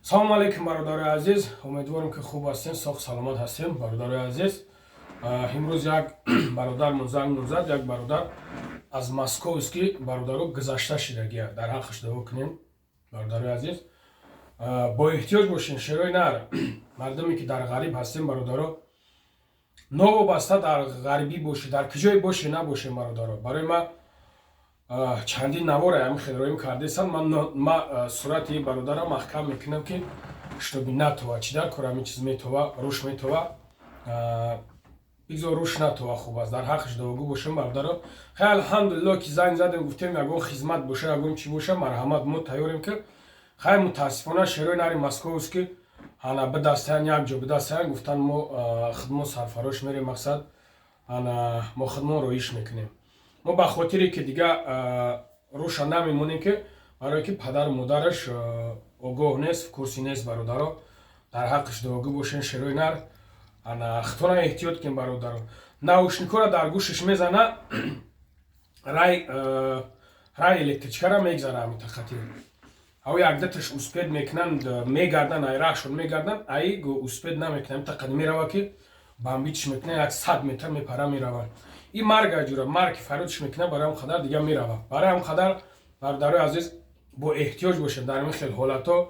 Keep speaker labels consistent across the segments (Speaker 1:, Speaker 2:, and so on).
Speaker 1: салом алейкум бародари азиз, умедворим ки хуб ҳастем, соҳ саломат ҳастем. Бародари азиз, имрӯз як бародармон занг мезад, як бародар аз Москваст ки бародаро гузашта шидагия дар ҳаққаш дуо кунем. Бародари азиз, бо эҳтиёҷ бошем, шерои нар мардуме ки дар ғариб ҳастем бародаро, новобаста дар ғарибӣ бошед, дар куҷое боше набошем бародаро. Барои ма чандин навора ҳамин хелроим кардесам, ма сурати бародара маҳкам мекунам ки штоби натова чидар кор ҳамин чиз метова руш метова бигзор руш натова хуб аст. Дар ҳаққаш дуогӯ бошем бародаро. Хай алҳамдулилло ки занг задем гуфтем ягон хизмат боша, ягон чӣ боша, марҳамат мо тайёрем ки хай мутаассифона шерои нари Москваст ки ана бидастаян як ҷо бидастаян гуфтан мо хидмон сарфарош мерем, мақсад ана мо хидмонро иш мекунем. Мо ба хотире ки дига руша намемонем ки барое ки падару модараш огоҳ нест, в курси нест бародаро. Дар ҳаққаш дуогӯ бошем шерои нар. Ана хитона эҳтиёт кунем бародаро. Наушникора дар гӯшаш мезана, рай электричкара мегзара ҳамитақати. Ав якдаташ успед мекунанд, мегардан, ай раҳшон мегардан, ай успед намекунанд, ҳамитақати мерава ки бамбитиш мекунанд, як 100 метр мепара мераванд. И марг аҷура, марг фарудиш мекунад, барои ҳам қадар дига мерава. Барои ҳам қадар бародарои азиз бо эҳтиёҷ бошем дар ин хел ҳолато,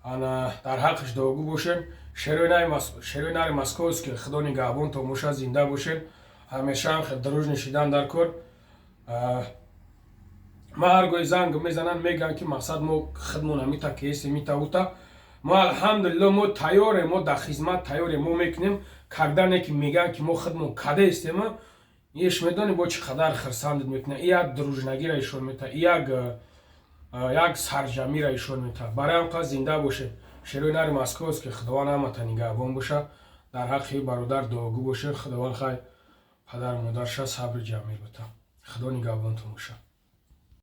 Speaker 1: ана дар ҳаққаш дуогӯ бошем. Шерои нари Москваст ки худо нигаҳбон то моша зинда бошем, ҳамеша ҳам хел дарӯж нишидан дар кор. ма ҳар гоҳи занг мезананд, мегӯянд ки мақсад мо хидмон ҳамита ки ҳестем мита ута. Мо алҳамдулилло мо тайёрем, мо дар хизмат тайёрем, мо мекунем. Кагдане ки мегӯянд ки мо хидмон када ҳестем, иш медонӣ бо чӣ қадар хирсандид мекунад. И як дружнагиро ишон метавад, и як сарҷамиро ишон метавад. Барои ҳам қад зинда бошед. Шерои нари Москваст ки худованд ҳамата нигаҳбон боша. Дар ҳаққи бародар дуогӯ бошед. Худованд хай падару модарша сабри ҷамил буда. Худо нигаҳбонтон боша.